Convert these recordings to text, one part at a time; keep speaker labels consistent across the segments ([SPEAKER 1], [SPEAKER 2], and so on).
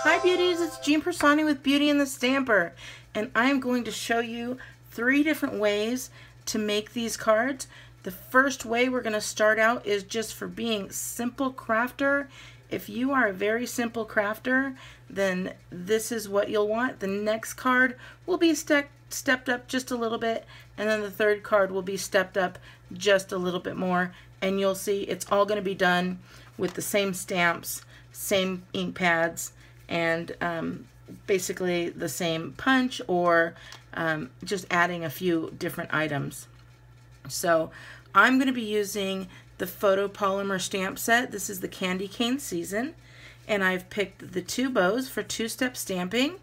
[SPEAKER 1] Hi beauties, it's Piersanti with Beauty and the Stamper, and I'm going to show you 3 different ways to make these cards. The first way we're going to start out is just for being simple crafter. If you are a very simple crafter, then this is what you'll want. The next card will be stepped up just a little bit, and then the third card will be stepped up just a little bit more, and you'll see it's all going to be done with the same stamps, same ink pads, and basically the same punch, or just adding a few different items. So I'm going to be using the photopolymer stamp set. This is the candy cane season, and I've picked the 2 bows for 2-step stamping.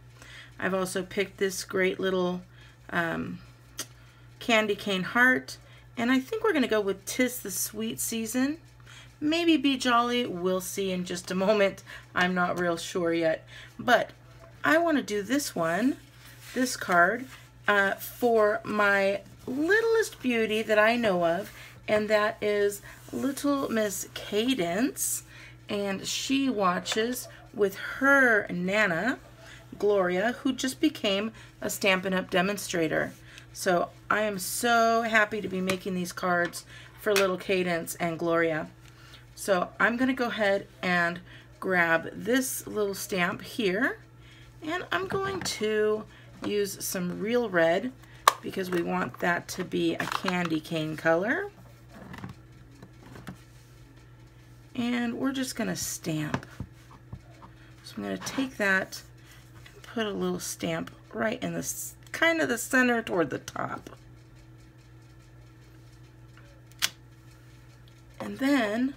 [SPEAKER 1] I've also picked this great little candy cane heart, and I think we're going to go with 'Tis the Sweet Season. Maybe Be Jolly, we'll see in just a moment. I'm not real sure yet. But I want to do this one, this card, for my littlest beauty that I know of, and that is Little Miss Cadence. And she watches with her Nana, Gloria, who just became a Stampin' Up! Demonstrator. So I am so happy to be making these cards for little Cadence and Gloria. So I'm going to go ahead and grab this little stamp here, and I'm going to use some real red because we want that to be a candy cane color. And we're just going to stamp. So I'm going to take that and put a little stamp right in the kind of the center toward the top. And then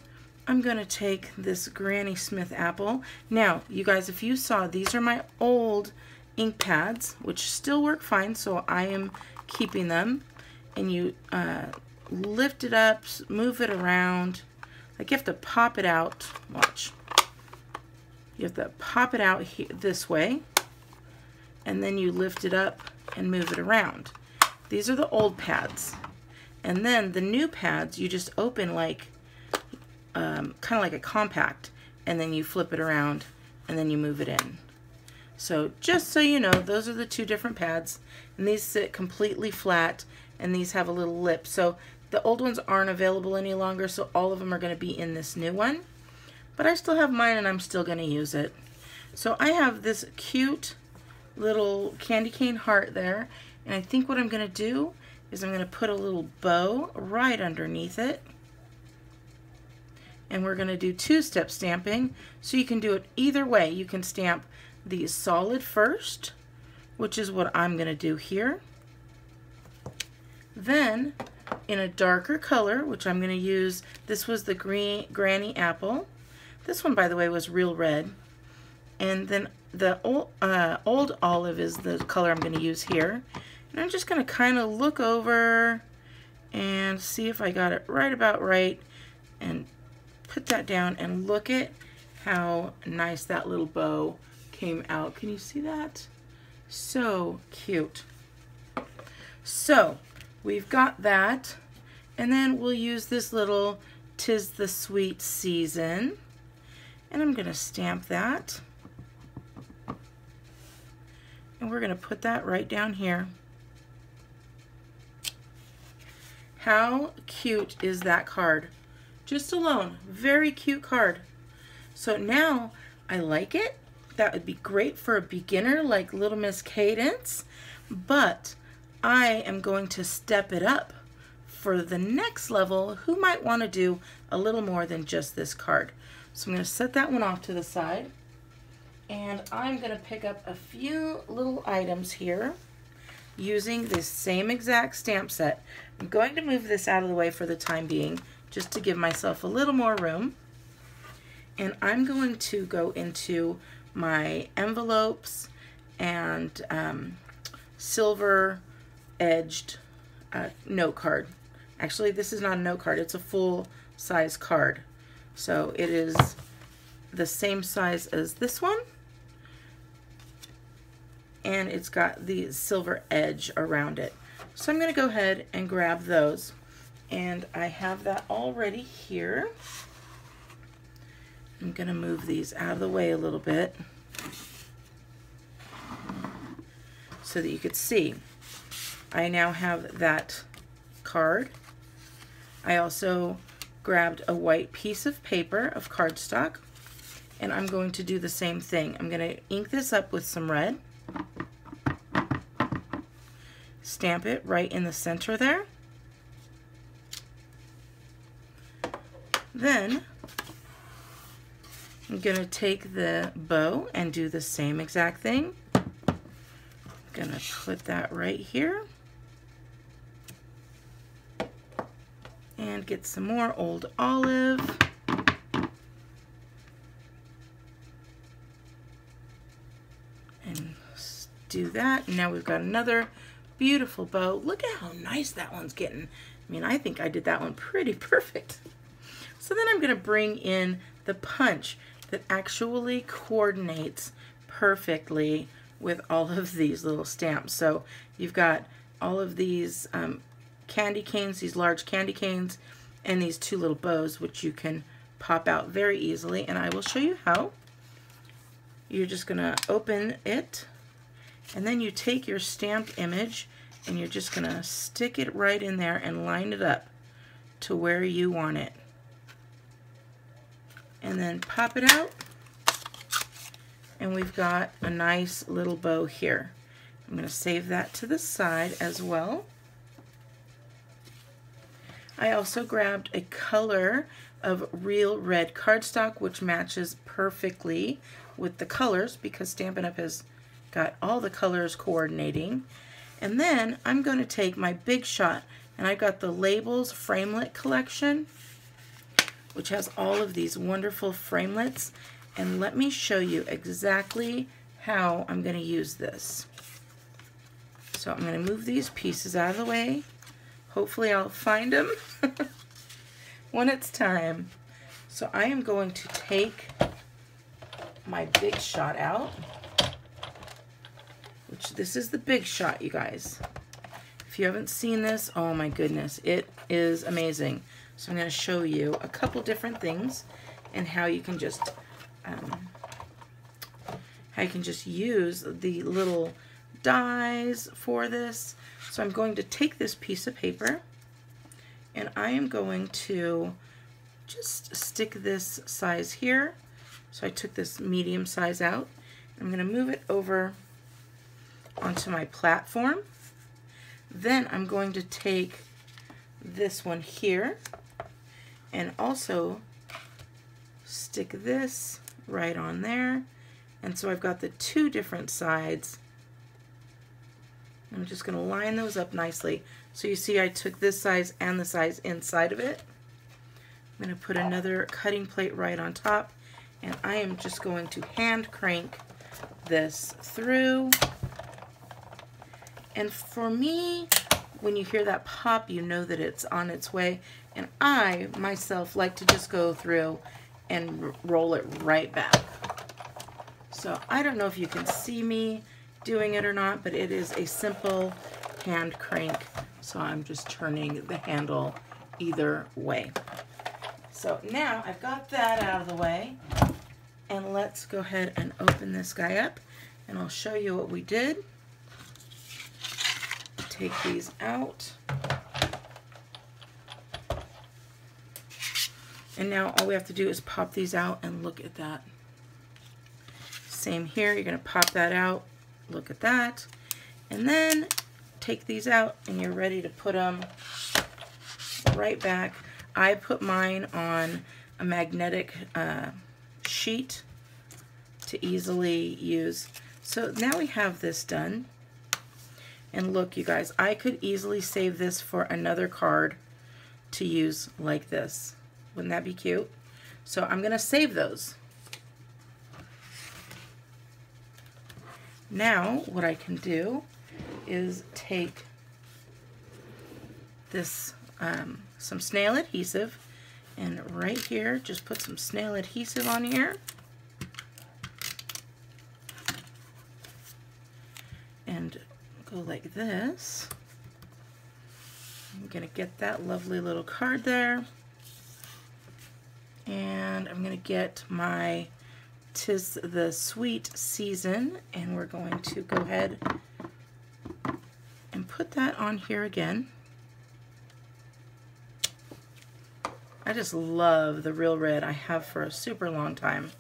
[SPEAKER 1] I'm going to take this Granny Smith apple. Now, you guys, if you saw, these are my old ink pads, which still work fine, so I am keeping them. And you lift it up, move it around. Like you have to pop it out. Watch. You have to pop it out this way, and then you lift it up and move it around. These are the old pads. And then the new pads, you just open like kind of like a compact, and then you flip it around and then you move it in. So just so you know, those are the 2 different pads, and these sit completely flat, and these have a little lip. So the old ones aren't available any longer, so all of them are going to be in this new one. But I still have mine, and I'm still going to use it. So I have this cute little candy cane heart there, and I think what I'm going to do is I'm going to put a little bow right underneath it. And we're going to do 2-step stamping, so you can do it either way. You can stamp the solid first, which is what I'm going to do here. Then, in a darker color, which I'm going to use, this was the Granny Apple. This one, by the way, was real red. And then the old olive is the color I'm going to use here. And I'm just going to kind of look over and see if I got it right about right, and put that down, and look at how nice that little bow came out. Can you see that? So cute. So we've got that, and then we'll use this little 'Tis the Sweet Season, and I'm going to stamp that, and we're going to put that right down here. How cute is that card? Just alone, very cute card. So now I like it. That would be great for a beginner like Little Miss Cadence, but I am going to step it up for the next level who might want to do a little more than just this card. So I'm going to set that one off to the side, and I'm going to pick up a few little items here using this same exact stamp set. I'm going to move this out of the way for the time being, just to give myself a little more room. And I'm going to go into my envelopes and silver edged note card. Actually, this is not a note card, it's a full size card. So it is the same size as this one, and it's got the silver edge around it. So I'm going to go ahead and grab those. And I have that already here. I'm going to move these out of the way a little bit. so that you could see. I now have that card. I also grabbed a white piece of paper of cardstock, and I'm going to do the same thing. I'm going to ink this up with some red, stamp it right in the center there. Then I'm going to take the bow and do the same exact thing. I'm going to put that right here. And get some more old olive. And do that. And now we've got another beautiful bow. Look at how nice that one's getting. I mean, I think I did that one pretty perfect. So then I'm going to bring in the punch that actually coordinates perfectly with all of these little stamps. So you've got all of these candy canes, these large candy canes, and these two little bows, which you can pop out very easily, and I will show you how. You're just going to open it, and then you take your stamped image and you're just going to stick it right in there and line it up to where you want it. And then pop it out, and we've got a nice little bow here. I'm going to save that to the side as well. I also grabbed a color of real red cardstock, which matches perfectly with the colors because Stampin' Up! Has got all the colors coordinating. And then I'm going to take my Big Shot, and I've got the Labels Framelit collection, which has all of these wonderful framelits. And let me show you exactly how I'm going to use this. So I'm going to move these pieces out of the way. Hopefully I'll find them when it's time. So I am going to take my Big Shot out, which this is the Big Shot, you guys. If you haven't seen this, oh my goodness, it is amazing. So I'm going to show you a couple different things and how you can just use the little dies for this. So I'm going to take this piece of paper and I am going to just stick this size here. So I took this medium size out. I'm going to move it over onto my platform. Then I'm going to take this one here and also stick this right on there. And so I've got the two different sides. I'm just going to line those up nicely. So you see I took this size and the size inside of it. I'm going to put another cutting plate right on top, and I am just going to hand crank this through. And for me, when you hear that pop, you know that it's on its way. And I, myself, like to just go through and roll it right back. So I don't know if you can see me doing it or not, but it is a simple hand crank. So I'm just turning the handle either way. So now I've got that out of the way, and let's go ahead and open this guy up, and I'll show you what we did. Take these out. And now all we have to do is pop these out, and look at that. Same here, you're going to pop that out, look at that, and then take these out and you're ready to put them right back. I put mine on a magnetic sheet to easily use. So now we have this done. And look, you guys, I could easily save this for another card to use like this. Wouldn't that be cute? So I'm going to save those. Now what I can do is take this some Snail adhesive, and right here just put some Snail adhesive on here, and go like this. I'm going to get that lovely little card there, and I'm going to get my 'Tis the Sweet Season, and we're going to go ahead put that on here again. I just love the real red. I have for a super long time.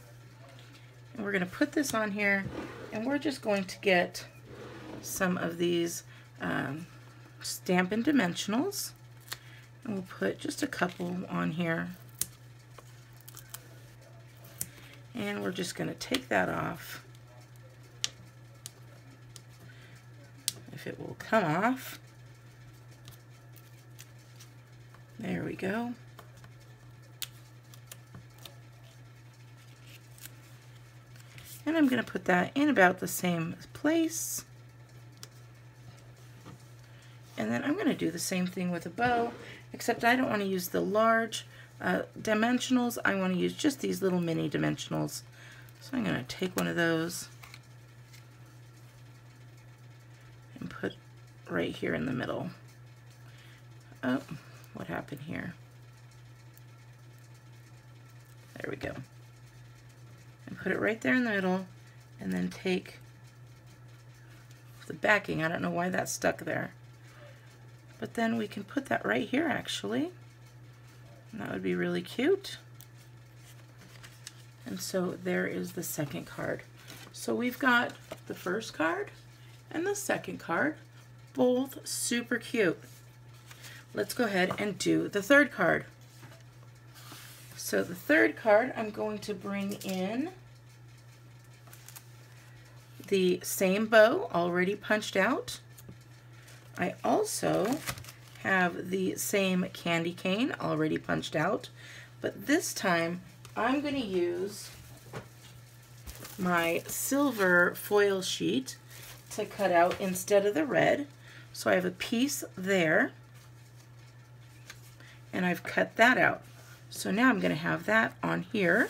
[SPEAKER 1] And we're going to put this on here, and we're just going to get some of these Stampin' dimensionals, and we'll put just a couple on here. And we're just going to take that off. If it will come off. There we go. And I'm going to put that in about the same place. And then I'm going to do the same thing with a bow, except I don't want to use the large dimensionals. I want to use just these little mini dimensionals. So I'm going to take one of those and put right here in the middle. Oh, what happened here? There we go. And put it right there in the middle, and then take the backing. I don't know why that's stuck there. But then we can put that right here, actually. And that would be really cute. And so there is the second card. So we've got the first card and the second card, both super cute. Let's go ahead and do the third card. So the third card, I'm going to bring in the same bow already punched out. I also have the same candy cane already punched out, but this time I'm going to use my silver foil sheet to cut out instead of the red. So I have a piece there, and I've cut that out. So now I'm going to have that on here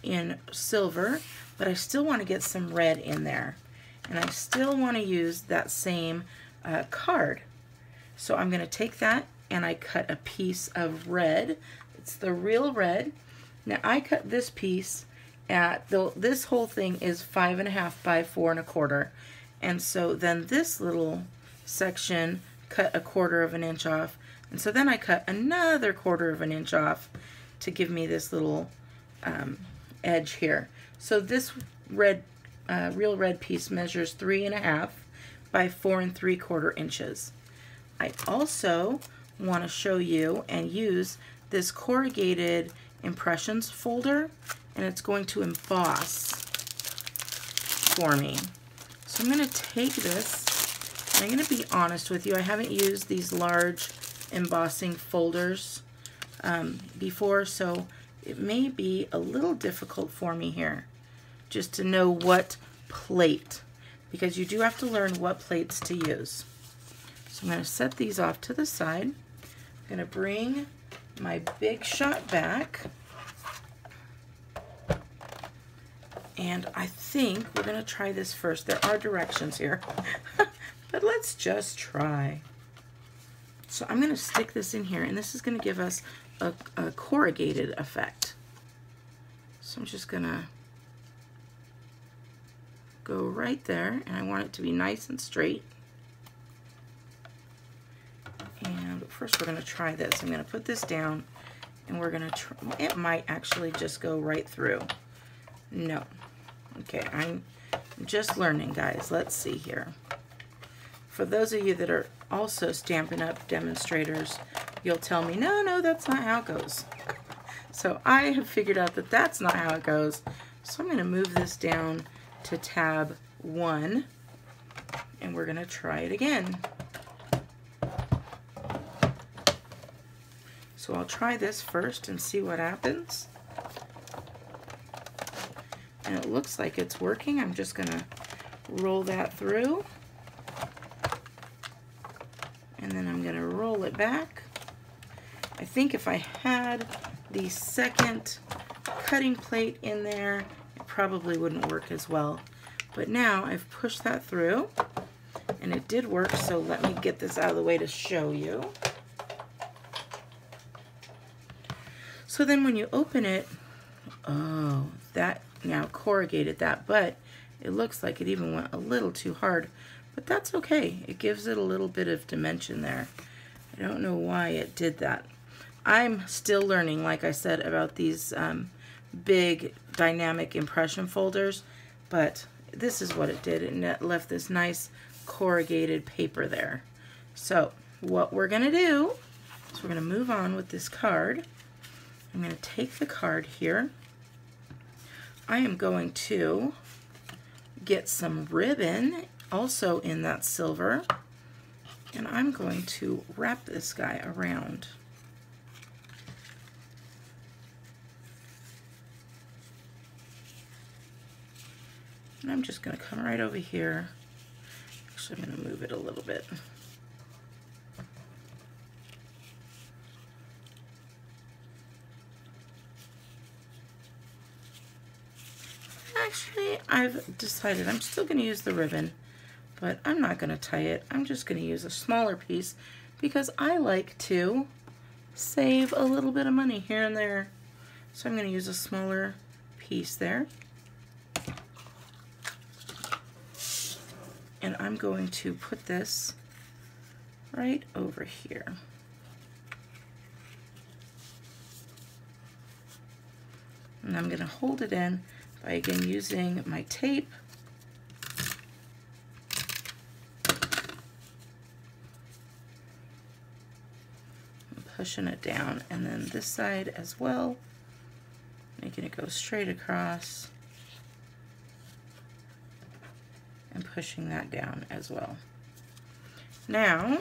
[SPEAKER 1] in silver, but I still want to get some red in there. And I still want to use that same card. So I'm going to take that and I cut a piece of red. It's the real red. Now I cut this piece at, this whole thing is 5.5 by 4.25. And so then this little section cut 1/4 inch off. And so then I cut another 1/4 inch off to give me this little edge here. So this red, real red piece measures 3.5 by 4 3/4 inches. I also want to show you and use this corrugated impressions folder, and it's going to emboss for me. So I'm going to take this, and I'm going to be honest with you, I haven't used these large embossing folders before, so it may be a little difficult for me here just to know what plate, because you do have to learn what plates to use. So I'm going to set these off to the side. I'm going to bring my Big Shot back, and I think we're going to try this first. There are directions here, but let's just try. So I'm going to stick this in here, and this is going to give us a corrugated effect. So I'm just going to go right there, and I want it to be nice and straight. And first we're going to try this. I'm going to put this down, and we're going to try, it might actually just go right through. No. Okay, I'm just learning, guys. Let's see here. For those of you that are also Stampin' Up! Demonstrators, you'll tell me, no, that's not how it goes. So I have figured out that that's not how it goes. So I'm going to move this down to tab 1, and we're going to try it again. So I'll try this first and see what happens. And it looks like it's working. I'm just going to roll that through. And then I'm going to roll it back. I think if I had the second cutting plate in there, it probably wouldn't work as well. But now I've pushed that through, and it did work, so let me get this out of the way to show you. So then when you open it, oh, that now corrugated that, but it looks like it even went a little too hard. but that's okay. It gives it a little bit of dimension there. I don't know why it did that. I'm still learning, like I said, about these big dynamic impression folders, but this is what it did, and it left this nice corrugated paper there. So what we're going to do is we're going to move on with this card. I'm going to take the card here. I am going to get some ribbon, also in that silver, and I'm going to wrap this guy around. And I'm just going to come right over here. Actually, I'm going to move it a little bit. Actually, I've decided I'm still going to use the ribbon, but I'm not going to tie it. I'm just going to use a smaller piece because I like to save a little bit of money here and there. So I'm going to use a smaller piece there. And I'm going to put this right over here. And I'm going to hold it in by again using my tape. And pushing it down, and then this side as well, making it go straight across. And pushing that down as well. Now,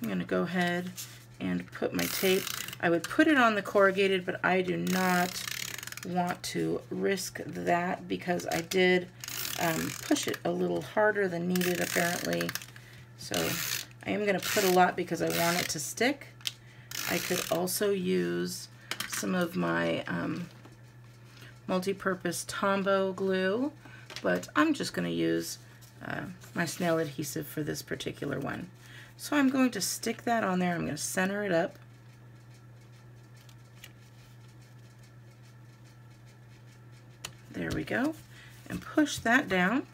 [SPEAKER 1] I'm going to go ahead and put my tape. I would put it on the corrugated, but I do not want to risk that because I did push it a little harder than needed apparently. So I am going to put a lot because I want it to stick. I could also use some of my multi-purpose Tombow glue, but I'm just going to use my Snail adhesive for this particular one. So I'm going to stick that on there. I'm going to center it up. There we go. And push that down.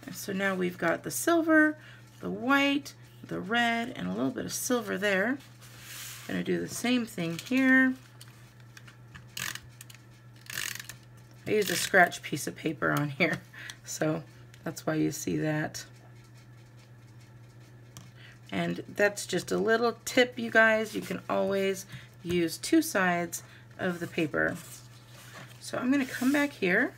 [SPEAKER 1] And so now we've got the silver, the white, the red, and a little bit of silver there. I'm going to do the same thing here. I used a scratch piece of paper on here, so that's why you see that. And that's just a little tip, you guys. You can always use two sides of the paper. So I'm going to come back here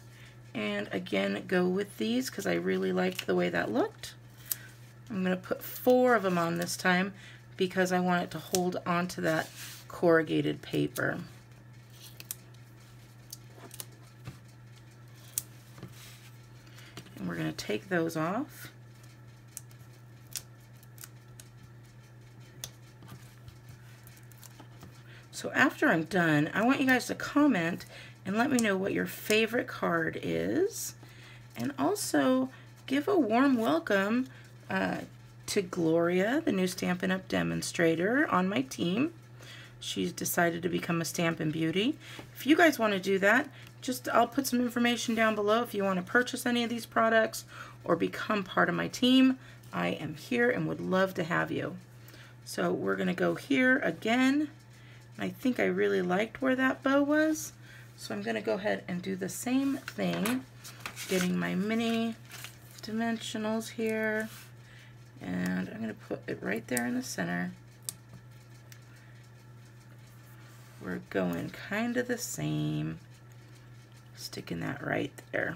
[SPEAKER 1] and again go with these because I really liked the way that looked. I'm going to put 4 of them on this time because I want it to hold onto that corrugated paper. And we're going to take those off. So after I'm done, I want you guys to comment and let me know what your favorite card is. And also give a warm welcome to Gloria, the new Stampin' Up! Demonstrator on my team. She's decided to become a Stampin' Beauty. If you guys want to do that, I'll put some information down below if you want to purchase any of these products or become part of my team. I am here and would love to have you. So we're going to go here again. I think I really liked where that bow was. So I'm going to go ahead and do the same thing, getting my mini dimensionals here. And I'm going to put it right there in the center. We're going kind of the same. Sticking that right there.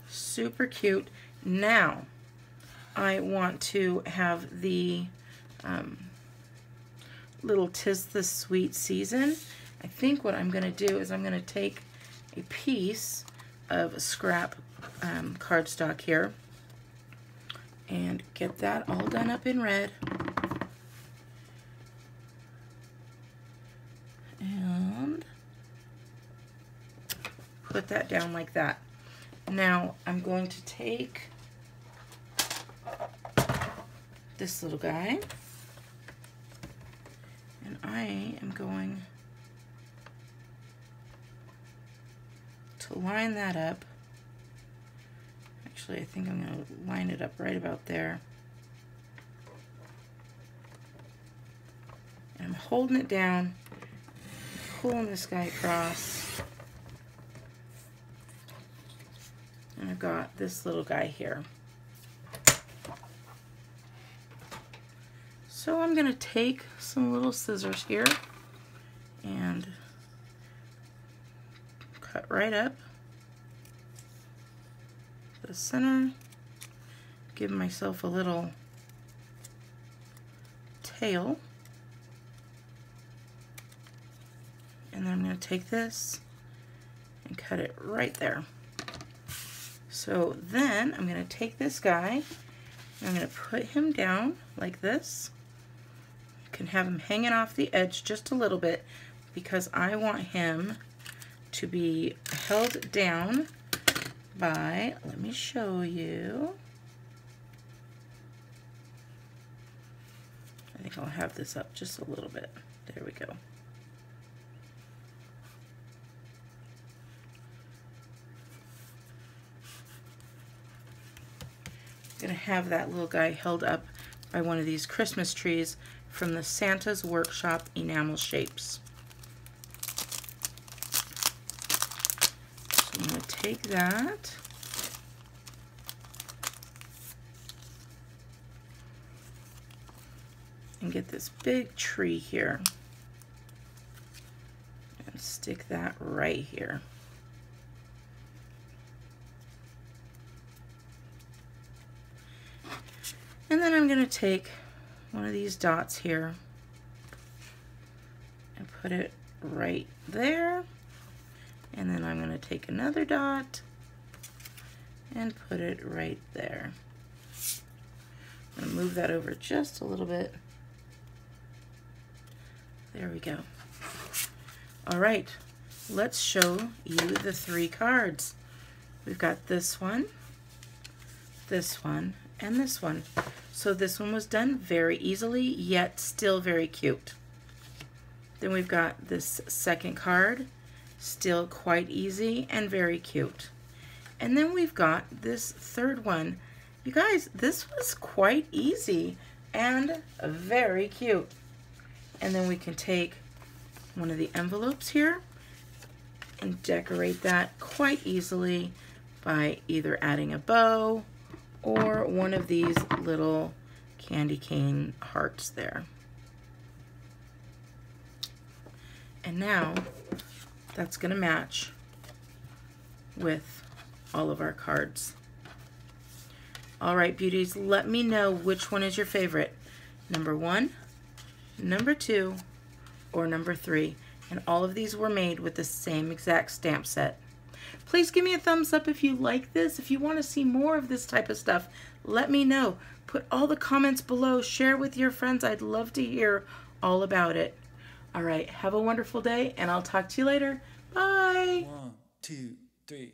[SPEAKER 1] Super cute. Now, I want to have the little 'Tis the Sweet Season. I think what I'm going to do is I'm going to take a piece of scrap cardstock here and get that all done up in red. And put that down like that. Now I'm going to take this little guy and I am going to line that up Actually, I think I'm going to line it up right about there. And I'm holding it down, pulling this guy across. And I've got this little guy here. So I'm going to take some little scissors here and cut right up the center, give myself a little tail, and then I'm going to take this and cut it right there. So then I'm going to take this guy and I'm going to put him down like this. You can have him hanging off the edge just a little bit because I want him to be held down by, let me show you. I think I'll have this up just a little bit. There we go. I'm going to have that little guy held up by one of these Christmas trees from the Santa's Workshop Enamel Shapes. So I'm going to take that and get this big tree here and stick that right here. And then I'm going to take one of these dots here and put it right there. And then I'm going to take another dot and put it right there. I'm going to move that over just a little bit. There we go. All right, let's show you the 3 cards. We've got this one, and this one. So this one was done very easily, yet still very cute. Then we've got this second card, still quite easy and very cute. And then we've got this third one. You guys, this was quite easy and very cute. And then we can take one of the envelopes here and decorate that quite easily by either adding a bow or one of these little candy cane hearts there. And now that's going to match with all of our cards. All right, beauties, let me know which one is your favorite. Number 1, number 2, or number 3. And all of these were made with the same exact stamp set. Please give me a thumbs up if you like this. If you want to see more of this type of stuff, let me know. Put all the comments below. Share with your friends. I'd love to hear all about it. All right, have a wonderful day, and I'll talk to you later. Bye.
[SPEAKER 2] 1, 2, 3.